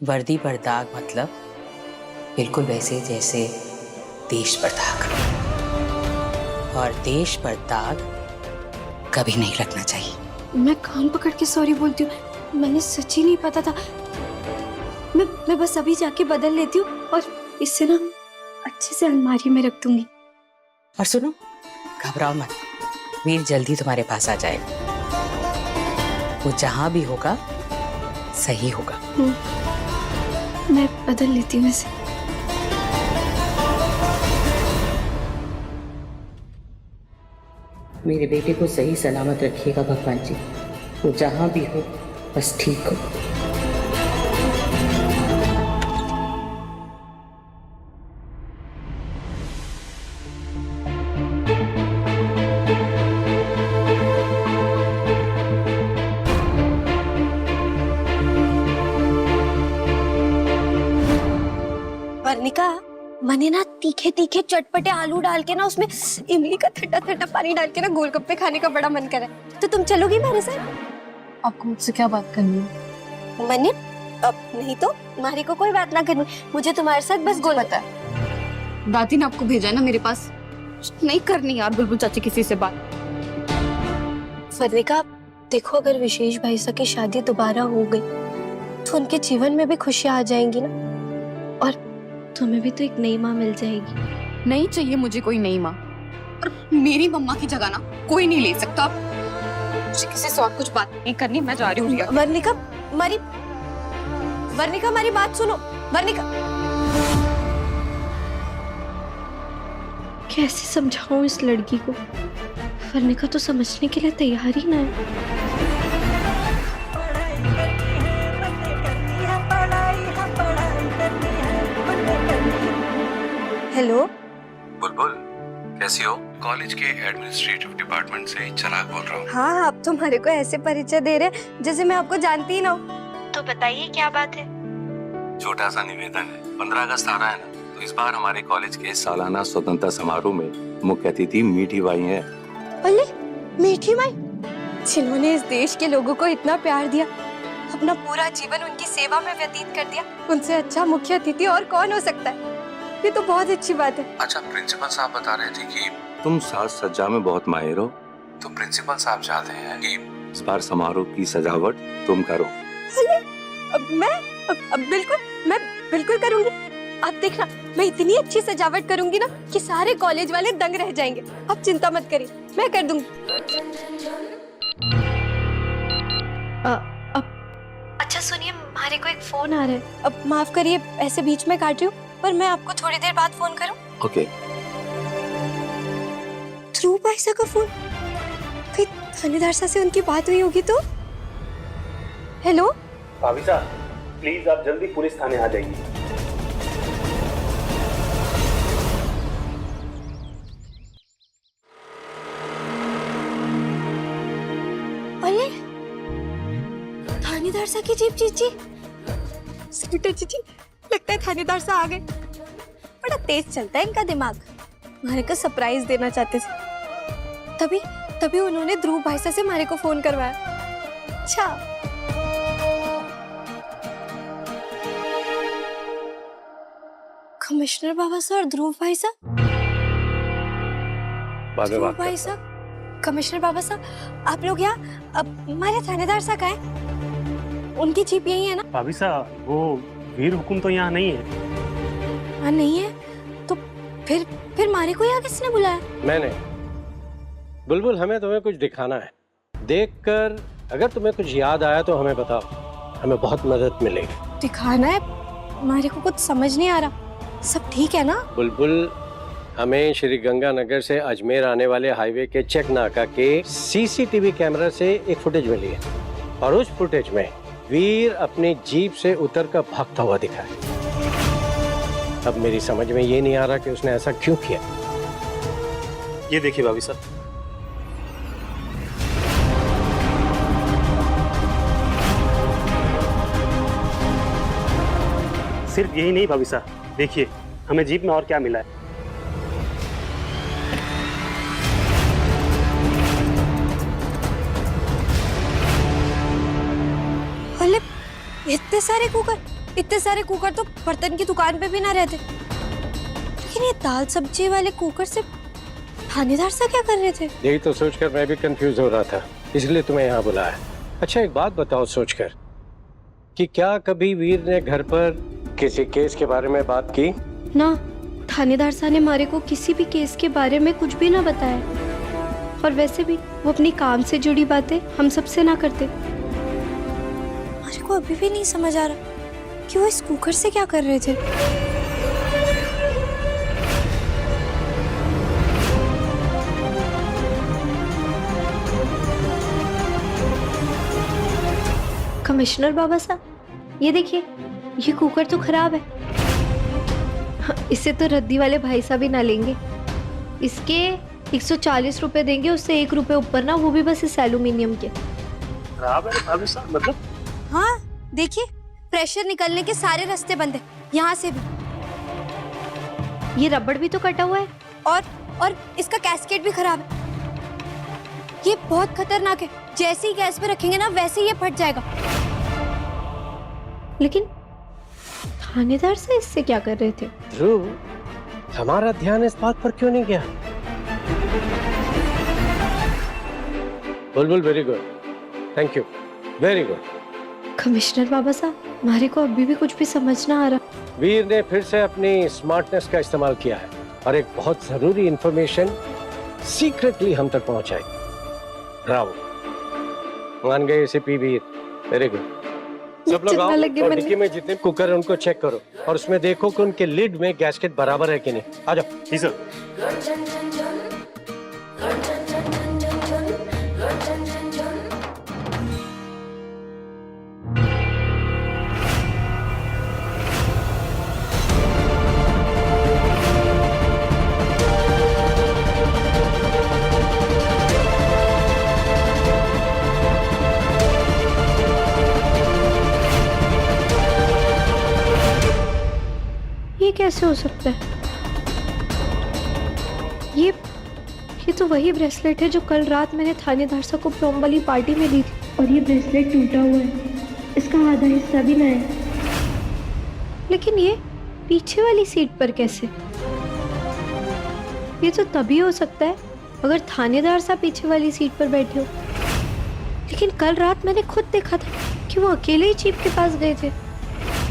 वर्दी पर दाग मतलब बिल्कुल वैसे जैसे देश पर दाग, और देश पर दाग कभी नहीं लगना चाहिए। मैं कान पकड़ के सॉरी बोलती हूँ, मैंने सच ही नहीं पता था। मैं बस अभी जाके बदल लेती हूँ और इससे ना अच्छे से अलमारी में रख दूंगी। और सुनो, घबराओ मत, वीर जल्दी तुम्हारे पास आ जाएगा। वो जहां भी होगा सही होगा। मैं बदल लेती हूँ इसे। मेरे बेटे को सही सलामत रखिएगा भगवान जी, वो जहां भी हो बस ठीक हो। वर्णिका, मैंने ना तीखे तीखे चटपटे आलू डाल के ना उसमें इमली का ठंडा ठंडा पानी डाल के ना गोलगप्पे खाने का बड़ा मन कर रहा है। तो तुम चलोगी मेरे साथ? आपको मुझसे क्या बात करनी है? मैंने अब नहीं तो मारी को कोई बात ना करनी, मुझे तुम्हारे साथ बस पता है, दादी ने आपको भेजा है ना मेरे पास। नहीं करनी यार बुलबुल चाची किसी से बात। वर्णिका देखो, अगर विशेष भाईसा की शादी दोबारा हो गई तो उनके जीवन में भी खुशियां आ जाएंगी ना, और तुम्हें भी तो एक नई माँ मिल जाएगी। नहीं चाहिए मुझे कोई नई माँ, और मेरी मम्मा की जगह ना कोई नहीं ले सकता। मुझे किसी से और कुछ बात नहीं करनी, मैं जा रही हूँ। वर्णिका हमारी बात सुनो। वर्णिका, कैसे समझाऊं इस लड़की को? वर्णिका तो समझने के लिए तैयार ही ना है। हेलो बुलबुल, कैसी हो? कॉलेज के एडमिनिस्ट्रेटिव डिपार्टमेंट से चिराग बोल रहा हूँ। हाँ, आप तो हमारे को ऐसे परिचय दे रहे जैसे मैं आपको जानती ही ना हूँ। तो बताइए क्या बात है? छोटा सा निवेदन है, 15 अगस्त आ रहा है ना, तो इस बार हमारे कॉलेज के सालाना स्वतंत्रता समारोह में मुख्य अतिथि मीठी बाई है। अरे मीठी बाई, जिन्होंने इस देश के लोगों को इतना प्यार दिया, अपना पूरा जीवन उनकी सेवा में व्यतीत कर दिया, उनसे अच्छा मुख्य अतिथि और कौन हो सकता है? ये तो बहुत अच्छी बात है। अच्छा, प्रिंसिपल साहब बता रहे थे कि तुम साज सज्जा में बहुत माहिर हो, तो प्रिंसिपल साहब चाहते हैं कि इस बार समारोह की सजावट तुम करो। मैं बिल्कुल करूंगी। आप देखना, मैं इतनी अच्छी सजावट करूंगी ना कि सारे कॉलेज वाले दंग रह जाएंगे। आप चिंता मत करिए, मैं कर दूंगी। अच्छा सुनिए, हमारे को एक फोन आ रहा है। अब माफ करिए ऐसे बीच में काट रही हूँ, पर मैं आपको थोड़ी देर बाद फोन करूँ? ओके। ध्रुव भाईसा का फोन, कहीं थानेदार साहब से उनकी बात हुई होगी तो? हेलो भाभी साहब, प्लीज आप जल्दी पुलिस थाने आ जाइए। अरे थानेदार साहब की जीप जीजी, स्कूटर जीजी, लगता है थानेदार साहब आ गए। बड़ा तेज चलता है इनका दिमाग, हमारे को सरप्राइज देना चाहते थे। तभी उन्होंने ध्रुव भाईसा से हमारे को फोन करवाया। अच्छा, कमिश्नर बाबा साहब और ध्रुव भाईसा। ध्रुव भाईसा, कमिश्नर बाबा साहब, आप लोग यहाँ? अब हमारे थानेदार साहब कहाँ हैं? उनकी जीप यही है ना? भाभी साहब, वो वीर हुकुम तो यहाँ नहीं है। हाँ नहीं है तो फिर मारे को यहाँ किसने बुलाया? मैंने। बुलबुल, हमें तुम्हें कुछ दिखाना है। देखकर अगर तुम्हें कुछ याद आया तो हमें बताओ, हमें बहुत मदद मिलेगी। दिखाना है? हमारे को कुछ समझ नहीं आ रहा। सब ठीक है ना? बुलबुल, हमें श्री गंगानगर से अजमेर आने वाले हाईवे के चेक नाका के सीसीटीवी कैमरा से एक फुटेज मिली है, और उस फुटेज में वीर अपनी जीप से उतरकर भागता हुआ दिखा है। अब मेरी समझ में ये नहीं आ रहा कि उसने ऐसा क्यों किया। ये देखिए भाभी साहब, सिर्फ यही नहीं भाभी साहब, देखिए हमें जीप में और क्या मिला है। इतने सारे कुकर, इतने सारे कुकर तो बर्तन की दुकान पे भी ना रहते। लेकिन ये दाल सब्जी वाले कुकर से थानेदार सा क्या कर रहे थे? यही तो सोचकर मैं भी कंफ्यूज हो रहा था, इसलिए तुम्हें यहाँ बुलाया। अच्छा एक बात बताओ सोचकर कि क्या कभी वीर ने घर पर किसी केस के बारे में बात की? ना, थानेदार साहब ने हमारे को किसी भी केस के बारे में कुछ भी ना बताया। और वैसे भी वो अपनी काम से जुड़ी बातें हम सबसे ना करते। हमारे को अभी भी नहीं समझ आ रहा कि वो इस कुकर से क्या कर रहे थे। कमिश्नर बाबा साहब, ये देखिए, ये कुकर तो खराब है। इसे तो रद्दी वाले भाई साहब ही ना लेंगे। इसके 140 रुपए देंगे, उससे 1 रुपए ऊपर ना, वो भी बस इस एल्यूमिनियम के। खराब है भाभी साहब? मतलब? हाँ देखिए, प्रेशर निकलने के सारे रास्ते बंद है, यहाँ से भी। ये रबड़ भी तो कटा हुआ है और इसका कैस्केट भी खराब है। ये बहुत खतरनाक है, जैसे ही गैस पे रखेंगे ना वैसे ही ये फट जाएगा। लेकिन थानेदार से इससे क्या कर रहे थे? ध्रुव, हमारा ध्यान इस बात पर क्यों नहीं गया? Bulbul, very good, thank you, very good. Commissioner Baba Saheb, हमारे को अभी भी कुछ भी समझ ना आ रहा। वीर ने फिर से अपनी स्मार्टनेस का इस्तेमाल किया है और एक बहुत जरूरी इंफॉर्मेशन सीक्रेटली हम तक पहुंचाई। ब्रावो, मान गए एसीपी वीर, वेरी गुड। सब लोग आओ और डिक्की में जितने कुकर हैं उनको चेक करो और उसमें देखो कि उनके लिड में गैस्केट बराबर है कि नहीं। आ जाओ। जी सर। ये कैसे हो सकता है? ये तो वही ब्रेसलेट है जो कल रात मैंने थानेदार साहब को प्रोम वाली पार्टी में दी थी। और ये ब्रेसलेट टूटा हुआ है, इसका आधा हिस्सा भी नया है। लेकिन ये पीछे वाली सीट पर कैसे? ये तो तभी हो सकता है अगर थानेदार साहब पीछे वाली सीट पर बैठे हो। लेकिन कल रात मैंने खुद देखा था कि वो अकेले ही जीप के पास गए थे।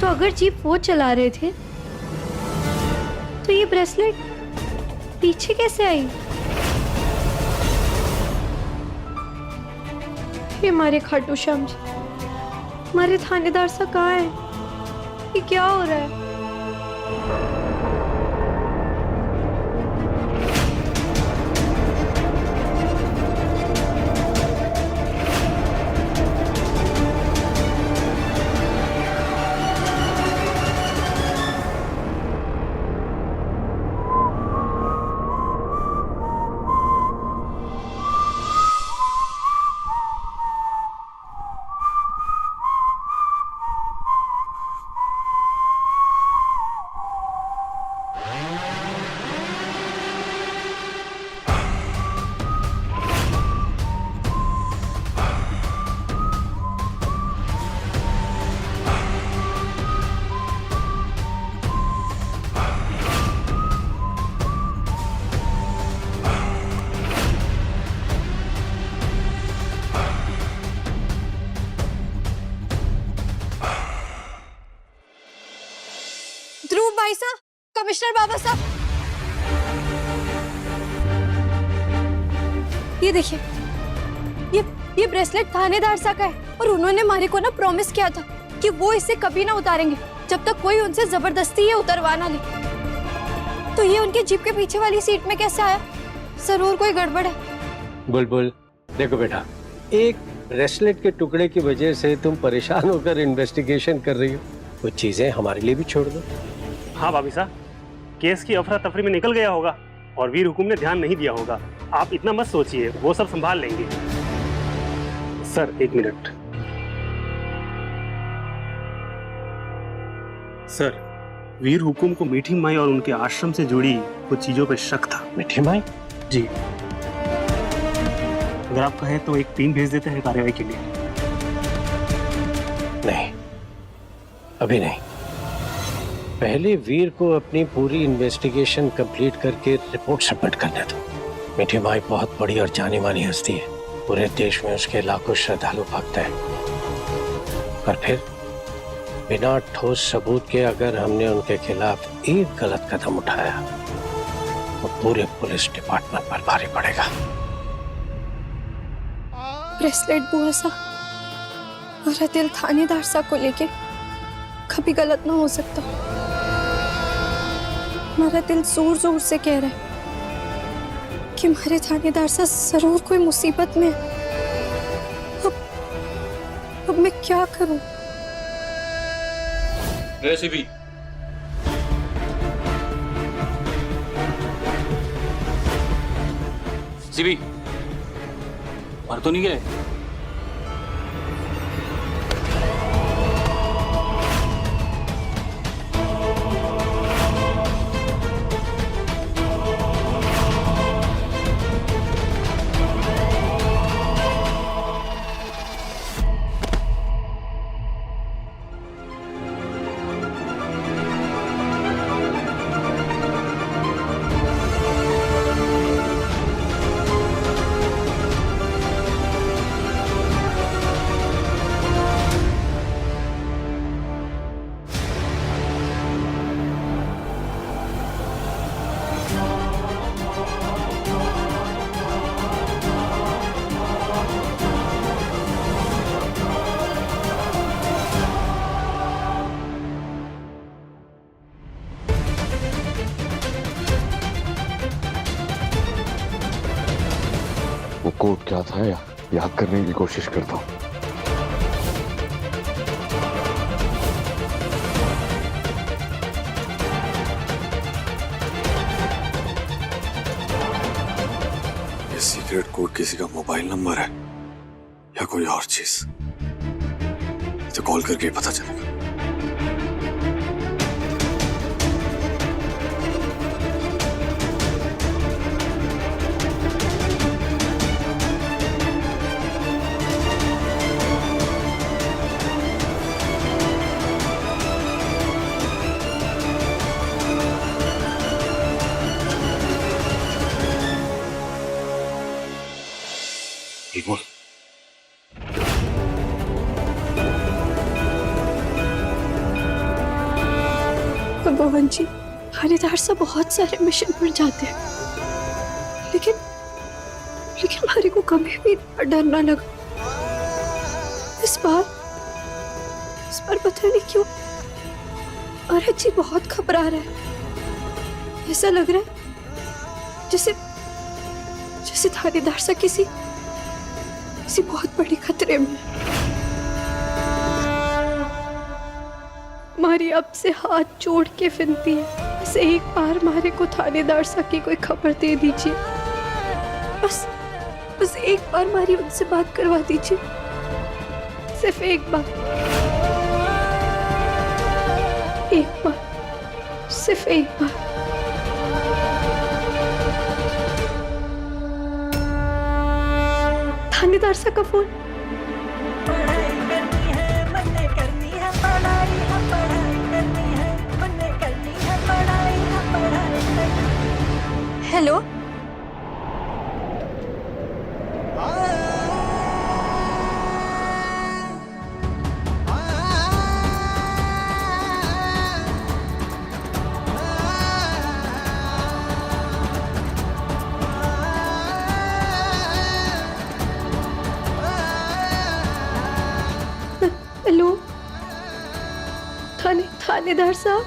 तो अगर जीप वो चला रहे थे तो ये ब्रेसलेट पीछे कैसे आई? ये हमारे खाटू श्याम जी, हमारे थानेदार साहब कहाँ है? ये क्या हो रहा है? ध्रुव भाई साहब, कमिश्नर बाबा साहब, ये देखिए, ये ब्रेसलेट थानेदार साहब का है और उन्होंने हमारे को ना प्रॉमिस किया था कि वो इसे कभी ना उतारेंगे जब तक कोई उनसे जबरदस्ती ये उतरवा ना ले। तो ये उनके जीप के पीछे वाली सीट में कैसे आया? जरूर कोई गड़बड़ है। बुलबुल, देखो बेटा, एक ब्रेसलेट के टुकड़े की वजह से तुम परेशान होकर इन्वेस्टिगेशन कर रही हो, कुछ चीजें हमारे लिए भी छोड़ दो। हाँ भाभी साहब, केस की अफरा तफरी में निकल गया होगा और वीर हुकुम ने ध्यान नहीं दिया होगा। आप इतना मत सोचिए, वो सब संभाल लेंगे। Sir 1 minute. सर, वीर हुकुम को मीठी माई और उनके आश्रम से जुड़ी कुछ चीजों पर शक था। मीठी माई? जी, अगर आप कहें तो एक टीम भेज देते हैं कार्रवाई के लिए। नहीं, अभी नहीं, पहले वीर को अपनी पूरी इन्वेस्टिगेशन कंप्लीट करके रिपोर्ट सबमिट करने दो। मीठी माई बहुत बड़ी और जानी मानी हस्ती है, पूरे देश में उसके लाखों श्रद्धालु भक्त हैं। और फिर बिना ठोस सबूत के अगर हमने उनके खिलाफ एक गलत कदम उठाया तो पूरे पुलिस डिपार्टमेंट पर भारी पड़ेगा। ब्रेसलेट बुआ सा, मेरा दिल थानेदार सा को लेके कभी गलत ना हो सकता। मेरा दिल जोर जोर से कह रहा है कि हमारे थानेदार सा जरूर कोई मुसीबत में है। अब मैं क्या करूं? रेसिपी सीबी मर तो नहीं गए? वो कोड क्या था याद करने की कोशिश करता हूँ। ये सीक्रेट कोड किसी का मोबाइल नंबर है या कोई और चीज, तो कॉल करके पता चलेगा। बिल्कुल। भगवान जी, थानेदार साहब बहुत सारे मिशन पर जाते हैं, लेकिन हमारे को कभी भी डर ना लगा। इस बार पता नहीं क्यों अरहत जी बहुत घबरा रहा है। ऐसा लग रहा है जैसे थानेदार साहब किसी बहुत बड़ी खतरे में। मारी अब से हाथ जोड़ के विनती है, बस एक बार मारे को थानेदार साहब की कोई खबर दे दीजिए। बस एक बार मारी उनसे बात करवा दीजिए, सिर्फ एक बार, सिर्फ एक बार। थानेदार साहब का फोन। हेलो, हेलो, थानेदार साहब।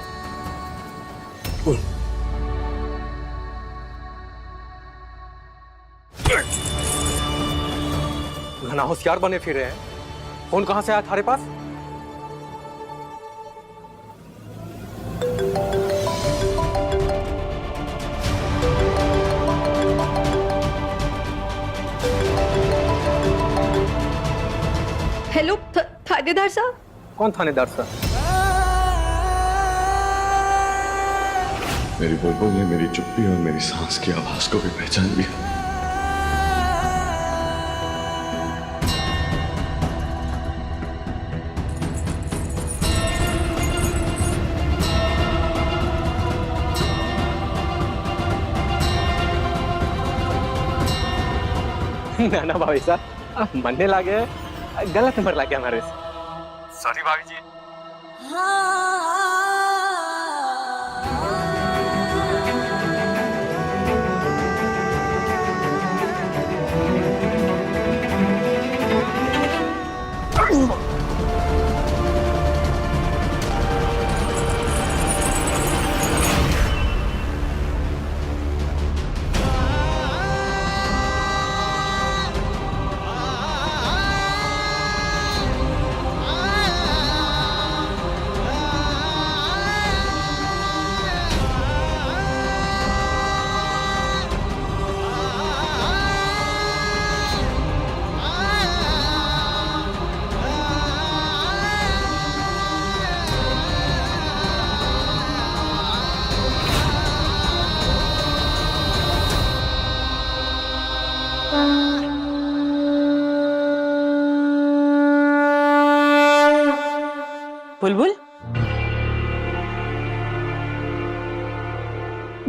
घना होशियार बने फिर रहे हैं। फोन कहां से आया थारे पास? हेलो, थानेदार साहब। कौन थानेदार साहब? मेरी बुलबुल ने मेरी चुप्पी और मेरी सांस की आवाज को भी पहचान लिया। ना ना भाभी साहब, मनने लागे गलत नंबर लागे हमारे से। सॉरी भाभी जी। बुलबुल,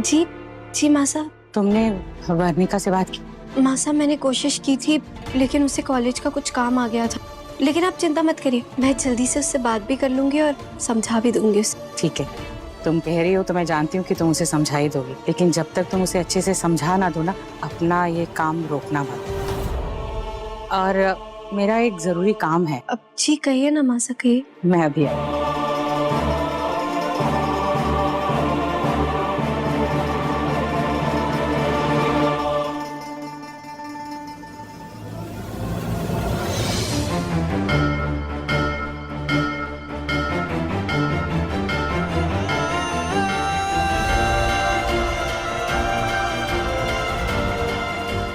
जी जी माँ साहब। तुमने वर्णिका से बात की? माँ साहब मैंने कोशिश की थी, लेकिन उसे कॉलेज का कुछ काम आ गया था। लेकिन आप चिंता मत करिए, मैं जल्दी से उससे बात भी कर लूंगी और समझा भी दूंगी उसे। ठीक है, तुम कह रही हो तो मैं जानती हूँ कि तुम उसे समझा ही दोगी, लेकिन जब तक तुम उसे अच्छे से समझा ना दो ना, अपना ये काम रोकना मत। और मेरा एक जरूरी काम है। अब जी कहिए ना माँ साहब, कहिए। मैं अभी आई।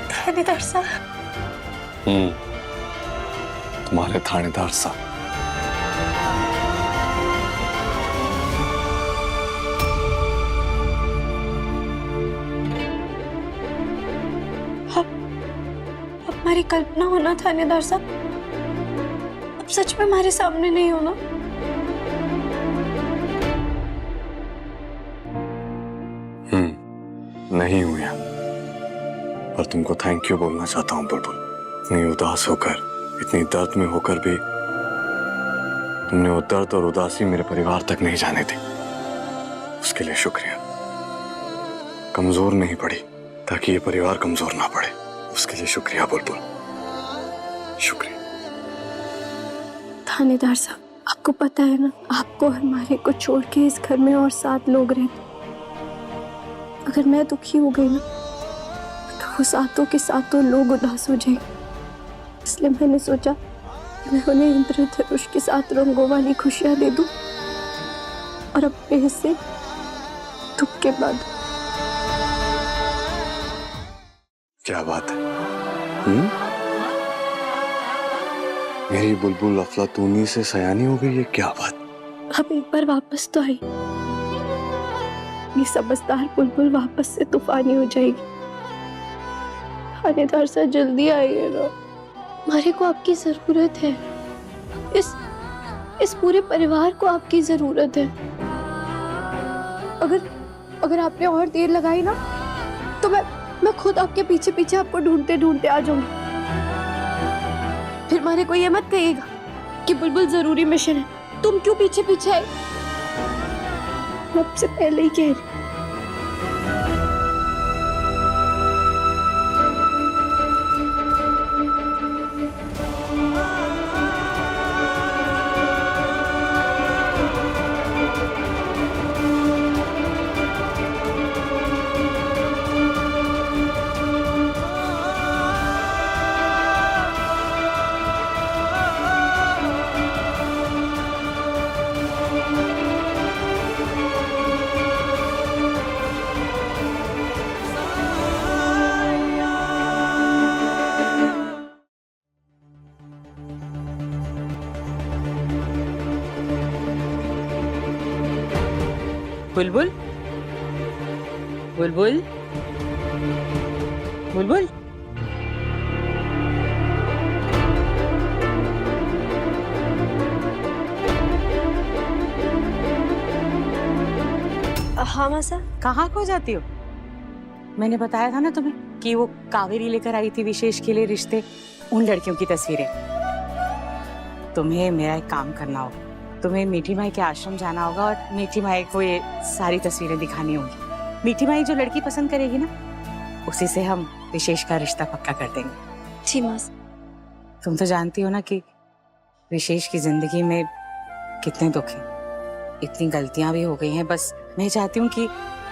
थानेदार साहब। तुम्हारे थानेदार साहब। हमारी कल्पना होना थानेदार साहब, अब सच में हमारे सामने नहीं होना। नहीं हुआ, पर तुमको थैंक यू बोलना चाहता हूँ बुलबुल। इतनी उदास होकर, इतनी दर्द में होकर भी तुमने वो दर्द और उदासी मेरे परिवार तक नहीं जाने दी, उसके लिए शुक्रिया। कमजोर नहीं पड़ी ताकि ये परिवार कमजोर ना पड़े, उसके लिए शुक्रिया बुलबुल, शुक्रिया। थानेदार साहब, आपको पता है ना, आपको और हमारे को छोड़ के इस घर में और 7 लोग रहते। अगर मैं दुखी हो गई ना, तो वो 7 के 7 लोग उदास हो जाएंगे। इसलिए मैंने सोचा कि मैं उन्हें इंद्रधनुष के 7 रंगों वाली खुशियां दे दूं और अपने हिस्से दुख के बाद। क्या बात है? मेरी बुलबुल अफलातूनी से सयानी हो गई है, क्या बात? अब एक बार वापस तो आई, ये समझदार बुलबुल वापस से तूफानी हो जाएगी। थानेदार साहब जल्दी आइए ना, हमारे को आपकी जरूरत है। इस पूरे परिवार को आपकी जरूरत है। अगर आपने और देर लगाई ना, तो मैं खुद आपके पीछे पीछे आपको ढूंढते ढूंढते आ जाऊंगी। फिर हमारे को ये मत कहिएगा कि बुलबुल जरूरी मिशन है, तुम क्यों पीछे पीछे आए। सबसे पहले ही कह रही। बुलबुल, बुलबुल, बुलबुल। हाँ माँ साहब। कहाँ खो जाती हो? मैंने बताया था ना तुम्हें, कि वो कावेरी लेकर आई थी विशेष के लिए रिश्ते, उन लड़कियों की तस्वीरें। तुम्हें मेरा एक काम करना होगा, तुम्हें मीठी माई के आश्रम जाना होगा और मीठी माई को ये सारी तस्वीरें दिखानी होंगी। मीठी माई जो लड़की पसंद करेगी ना, उसी से हम विशेष का रिश्ता पक्का कर देंगे। जी मासी। तुम तो जानती हो ना कि विशेष की जिंदगी में कितने दुख हैं, इतनी गलतियां भी हो गई हैं। बस मैं चाहती हूँ कि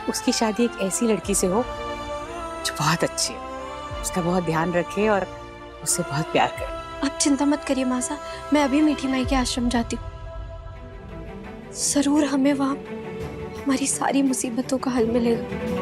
उसकी शादी एक ऐसी लड़की से हो जो बहुत अच्छी है, उसका बहुत ध्यान रखे और उससे बहुत प्यार करे। आप चिंता मत करिए मासा, मैं अभी मीठी माई के आश्रम जाती हूँ। जरूर हमें वहाँ हमारी सारी मुसीबतों का हल मिलेगा।